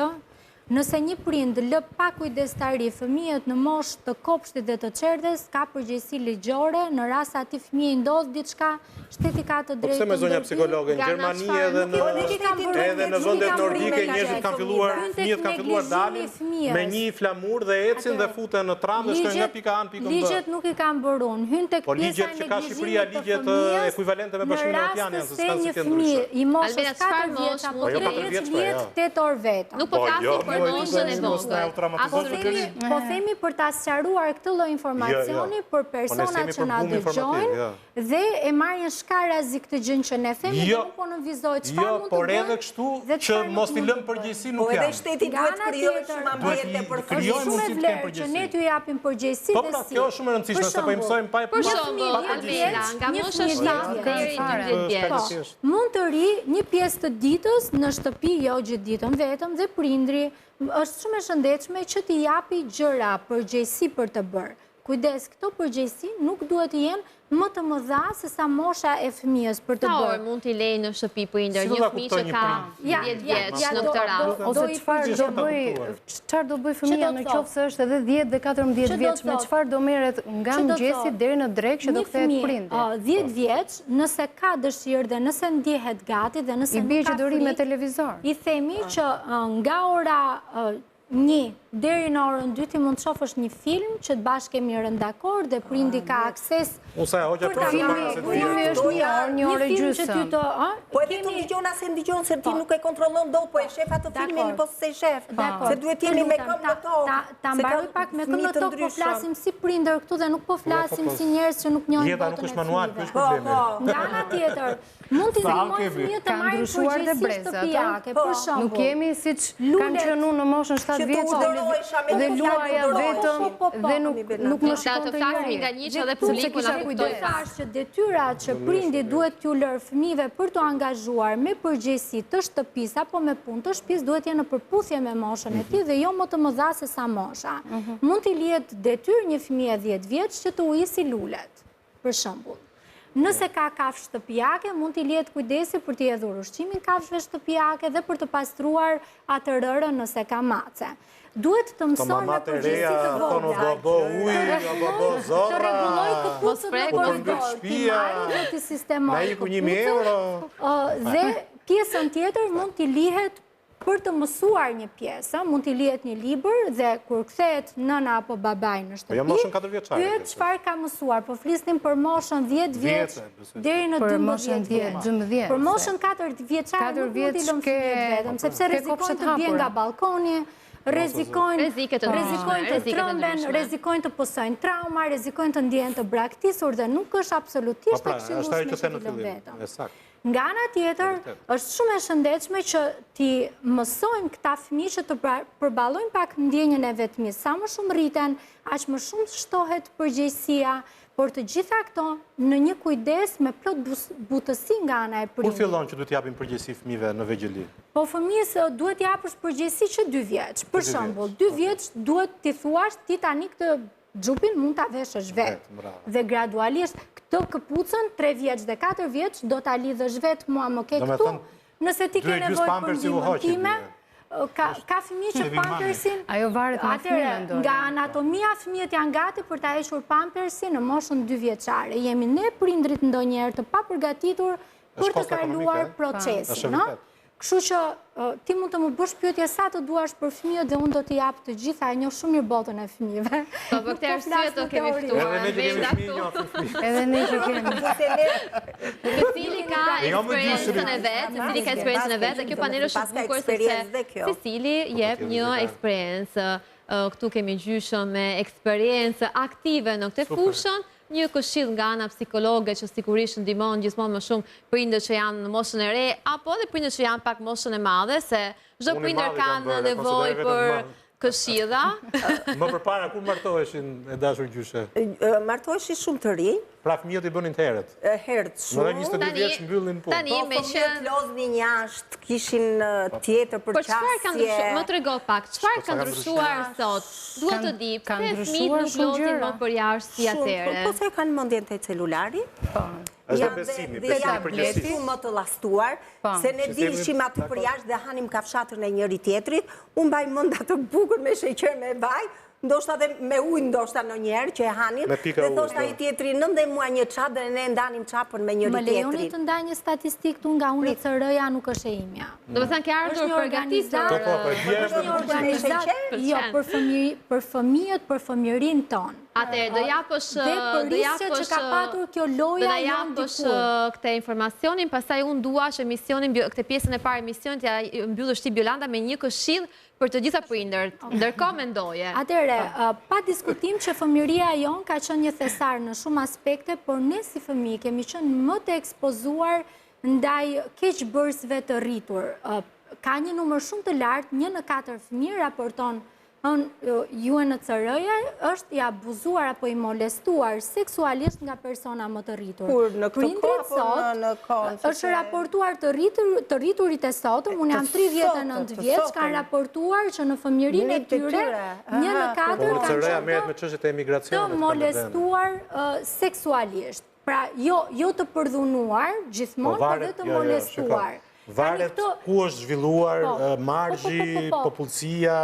nëse një prind lë pa kujdestari fëmijët në moshë të kopshtit dhe të çerdhes, ka përgjegjësi ligjore në rast se atij fëmijë ndodh diçka, shteti ka të drejtë. Pse me zonja psikologe në Gjermani edhe në vendet nordike njerëzit kanë filluar dalin me një flamur dhe ecin dhe futen në tram dhe shkojnë nga pika A në pikën B. Ligjet nuk i kanë bërun, hyn tek pjesa e ligjet që ka Shqipëria, ligjet ekuivalente me Bashkimin Evropian janë, se s'ka si të ndryshme. I moshës 4 vjeç apo 13 vjeç tetor vetë. Nuk po flasim për moshën e vogël. Po themi për ta sqaruar këtë lloj informacioni për personat që na dëgjojnë dhe e marrin shkarazi këtë gjë që ne themi dhe nuk po nënvizoj çfarë mund të bëjë. Por edhe kështu që mos i lëm përgjegjësi nuk janë. Po edhe shteti duhet krijojë shumë ambiente për fëmijët. Shumë e vlerë që ne t'ju japim përgjegjësi dhe si. Po, kjo është shumë e rëndësishme se po i mësojmë pa për shembull, Albela, nga mosha 7 deri në 12 vjeç. Mund të ri një pjesë të ditës në shtëpi, jo gjithë ditën vetëm, dhe prindri është shumë e shëndetshme që t'i japi gjëra, përgjegjësi për të bërë. kujdes, këto përgjegjësi nuk duhet të jenë më të mëdha se sa mosha e fëmijës për të Sa bërë. orë mund t'i lejë në shtëpi prindër një fëmijë që ka 10 vjeç në këtë rast? Ose çfarë do bëj fëmia në qoftë se është edhe 10 dhe 14 vjeç, me çfarë do merret nga mëngjesi deri në drekë që do kthehet prindi? 10 vjeç, nëse ka dëshirë dhe nëse ndjehet gati dhe nëse I bie nuk ka që do ri me frikë, televizor. I themi që nga ora 1 deri në orën 2 ti mund të shofësh një film që të bashkë kemi rënë dakord dhe prindi ka akses. Unë sa hoqja Filmi është një orë gjysmë. Po e vetëm ndigjon as e ndigjon se ti nuk e kontrollon dot, po e shef atë filmin po se shef. Se duhet jemi me këmbë në tokë. Ta mbaroj pak me këmbë në tokë, po flasim si prindër këtu dhe nuk po flasim si njerëz që nuk njohin Jeta botën nuk e është manual, kjo fëmijëve. është problemi. Nga ana tjetër, mund të ndihmojë fëmijët të marrin përgjegjësi shtëpiake, për shembull. Nuk jemi siç kanë qenë unë në moshën 7 vjeç dhe luaja vetëm dhe nuk më shikon të flasim nga një që edhe publiku na kuptoi fakt që detyrat që prindi duhet t'ju lërë fëmijëve për të angazhuar me përgjegjësi të shtëpisë apo me punë të shtëpisë duhet jenë në përputhje me moshën e tij dhe jo më të mëdha se sa mosha. Mund t'i lihet detyrë një fëmijë 10 vjeç që të ujisi lulet, për shembull. Nëse ka kafshë shtëpiake, mund t'i lihet kujdesi për t'i hedhur ushqimin kafshëve shtëpiake dhe për të pastruar atë rërën nëse ka mace. Duhet të mëson me përgjegjësi të vogla. Të rregulloj këpucët në korridor, t'i marrë dhe t'i sistemoj këpucët. Dhe pjesën tjetër mund t'i lihet për të mësuar një pjesë, mund t'i lihet një libër dhe kur kthehet nëna apo babai në shtëpi, pyet çfarë ka mësuar, po flisnim për moshën 10 vjeç deri në 12 vjeç. Për moshën 4 vjeçare nuk mund t'i lëmë fëmijët vetëm, sepse rrezikojnë të bien nga balkoni, rrezikojnë të trëmben, rrezikojnë të posojnë trauma, rrezikojnë të ndjehen të braktisur dhe nuk është absolutisht e këshillueshme që t'i lëmë vetëm. Nga ana tjetër, është shumë e shëndetshme që ti mësojmë këta fëmijë që të përballojnë pak ndjenjën e vetmisë. Sa më shumë rriten, aq më shumë shtohet përgjegjësia, por të gjitha këto në një kujdes me plot butësi nga ana e prindit. Kur fillon që duhet japim përgjegjësi fëmijëve në vegjëli? Po fëmijës duhet japësh përgjegjësi që 2 vjeç. Për shembull, 2 vjeç duhet t'i thuash ti tani këtë xhupin mund ta veshësh vetë. Dhe gradualisht këtë këpucën 3 vjeç dhe 4 vjeç do ta lidhësh vetë, mua më ke këtu. Nëse ti ke nevojë për ndihmën time, ka fëmijë që pampersin, ajo varet nga fëmia ndonë. Nga anatomia fëmijët janë gati për ta hequr pampersin në moshën 2 vjeçare. Jemi ne prindrit ndonjëherë të papërgatitur për të kaluar procesin, no? Kështu që ti mund të më bësh pyetje sa të duash për fëmijët dhe unë do t'i jap të gjitha, e njoh shumë mirë botën e fëmijëve. Po për këtë arsye do kemi ftuar edhe ne që kemi. Secili ka eksperiencën e vet, dhe kjo panel është e bukur sepse Secili jep një eksperiencë. Këtu kemi gjyshëm me eksperiencë aktive në këtë fushën. Një këshill nga ana psikologe që sigurisht ndihmon gjithmonë më shumë prindër që janë në moshën e re apo edhe prindër që janë pak moshën e madhe, se çdo prindër ka nevojë për këshilla. Më përpara kur martoheshin e dashur gjyshe? Martoheshin shumë të rinj. Pra fëmijët i bënin herët. Herët shumë. Në 22 vjeç mbyllin punë. Tani me që loznin jashtë, kishin tjetër për qasje. Por çfarë ka ndryshuar? Më trego pak, çfarë ka ndryshuar sot? Dua të di, pse fëmijët nuk lozin më për jashtë si atëherë? Po se kanë mendjen te celulari? Po. Është besimi, besimi përgjithësi. Më të llastuar, se ne dilshim aty për jashtë dhe hanim kafshatën e njëri tjetrit. Unë mbaj mend atë bukur me sheqer me vaj. Ndoshta dhe me ujë ndoshta ndonjëherë që e hanin, dhe thoshta i tjetri nëndej mua një çadër dhe ne ndanim çapën me njëri tjetrin. Më lejoni të ndaj një statistikë këtu nga unë CR-ja nuk është e imja. Do të thënë ke ardhur përgatitur. Është një organizatë, jo, për fëmijët, për fëmijërinë tonë. Atëherë do japësh që ka patur kjo loja janë dikur. Këtë informacionin, pastaj unë dua që emisionin, këtë pjesën e parë emisionit ja mbyllësh ti Biolanda me një këshill për të gjitha prindërt. Ndërkohë mendoje. Atëherë, pa diskutim që fëmijëria jon ka qenë një thesar në shumë aspekte, por ne si fëmijë kemi qenë më të ekspozuar ndaj keqbërësve të rritur. Ka një numër shumë të lartë, 1 në 4 fëmijë raporton UNHCR-ja është i abuzuar apo i molestuar seksualisht nga persona më të rritur. Kur në këtë kohë apo në kohën? Është raportuar të rriturit e sotëm, unë jam 39 vjeç, kanë raportuar që në fëmijërinë e tyre, 1 në 4 kanë qenë të molestuar seksualisht. Pra, jo të përdhunuar, gjithmonë, por dhe të molestuar. Varet ku është zhvilluar, margji, popullsia,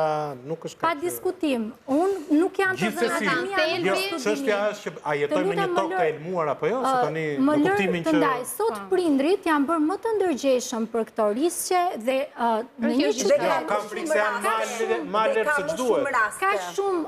nuk është pa diskutim. Unë nuk janë të vëndamia. Çështja është që a jetojmë në një tokë të elmuar apo jo? Më lërë të ndaj, sot prindrit janë bërë më të ndërgjeshëm për këto risqe dhe në një qytet. Kam frikë se janë maler se ç'duhet. Ka shumë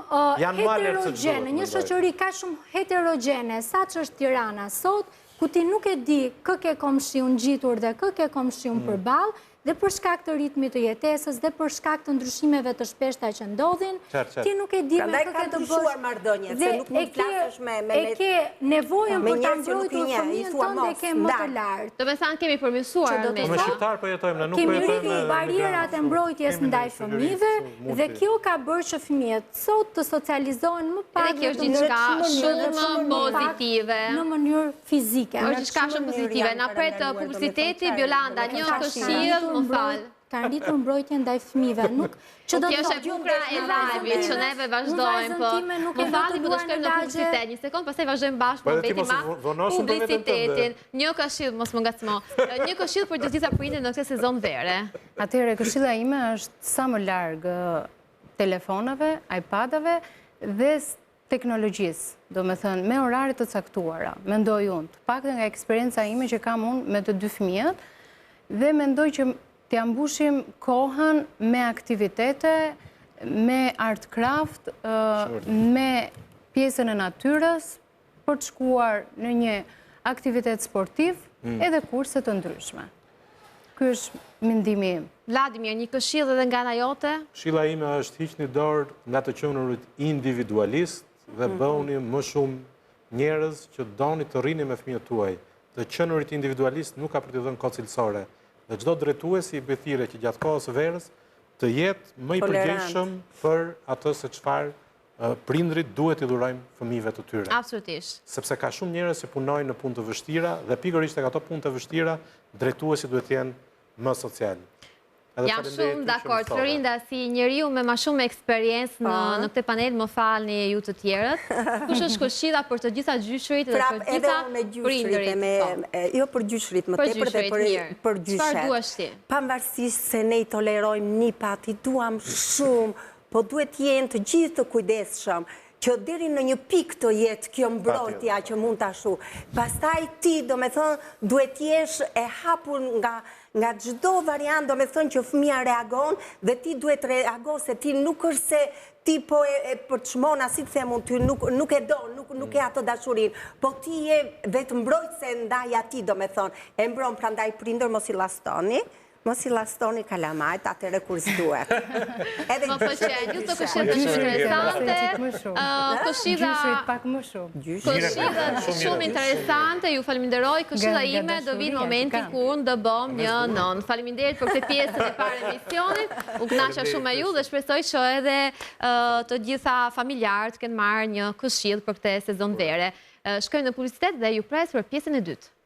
heterogene, një shoqëri ka shumë heterogene, sa që është Tirana sot, ku ti nuk e di kë ke komshiun gjitur dhe kë ke komshiun përballë, dhe për shkak të ritmit të jetesës dhe për shkak të ndryshimeve të shpeshta që ndodhin, ti nuk e di me kë ke të bësh. Dhe e ke nevojën për ta mbrojtur fëmijën tënd e ke më të lartë. Do të thënë kemi përmirësuar me shqiptar po jetojmë, nuk po jetojmë. Kemi rritur barierat e mbrojtjes ndaj fëmijëve dhe kjo ka bërë që fëmijët sot të socializohen më pak dhe kjo është diçka shumë pozitive në mënyrë fizike. Është diçka shumë pozitive. Na pret publiciteti Biolanda, një këshill, më falë. Ka rritur mbrojtjen ndaj fëmijëve, nuk që do të thotë bukra e live-it që neve vazhdojmë, po më falni, po do shkojmë në publicitet, një sekond, pastaj vazhdojmë bashkë me publicitetin. Një këshill, mos më ngacmo. Një këshill për të gjitha prindërit në këtë sezon vere. Atëherë këshilla ime është sa më larg telefonave, iPadave dhe teknologjisë, do me thënë, me orare të caktuara, mendoj unë, të paktën nga eksperienca ime që kam unë me të 2 fëmijët, dhe mendoj që t'ja mbushim kohën me aktivitete, me art craft, me pjesën e natyrës, për të shkuar në një aktivitet sportiv, edhe kurse të ndryshme. Ky është mendimi im. Vladimir, një këshill edhe nga ana jote? Këshilla ime është hiqni dorë nga të qenurit individualist dhe bëuni më shumë njerëz që doni të rrini me fëmijët tuaj. Të qenurit individualist nuk ka për t'i dhënë kohë cilësore. Dhe çdo drejtuesi i bethire që gjatë kohës së verës të jetë më i përgjegjshëm për atë se çfarë prindrit duhet i dhurojmë fëmijëve të tyre. Absolutisht. Sepse ka shumë njerëz që punojnë në punë të vështira dhe pikërisht tek ato punë të vështira drejtuesi duhet të jenë më social. Jam shumë dakord. Florinda, si njeriu me më shumë eksperiencë në këtë panel, më falni ju të tjerët. Kush është këshilla për të gjitha gjyshërit dhe për të gjitha prindërit? Jo për gjyshërit, më tepër dhe për gjyshet. Çfarë duash ti? Pavarësisht se ne i tolerojmë një pati, duam shumë, po duhet jenë të gjithë të kujdesshëm, që deri në një pikë të jetë kjo mbrojtja që mund të ashu. Pastaj ti, do me thënë, duhet jesh e hapur nga çdo variant, do me thënë që fëmija reagon, dhe ti duhet reagon, se ti nuk është se ti po e përçmona, si të themun, ty nuk e do, nuk e ato dashurin, po ti je vetë mbrojtëse ndaj ati, do me thënë, e mbron prandaj prindër mos i lastoni kalamajt, atëre kur s'duhet. Më pëlqen, ju të këshillat shumë interesante. Këshillat shumë interesante, ju falenderoj. Këshilla ime do vinë momenti kur unë do bëm një nën. Faleminderit për këtë pjesën e parë emisionit. U kënaqa shumë me ju dhe shpresoj që edhe të gjitha familjarët kenë marrë një këshill për këtë sezon vere. Shkojmë në publicitet dhe ju pres për pjesën e dytë.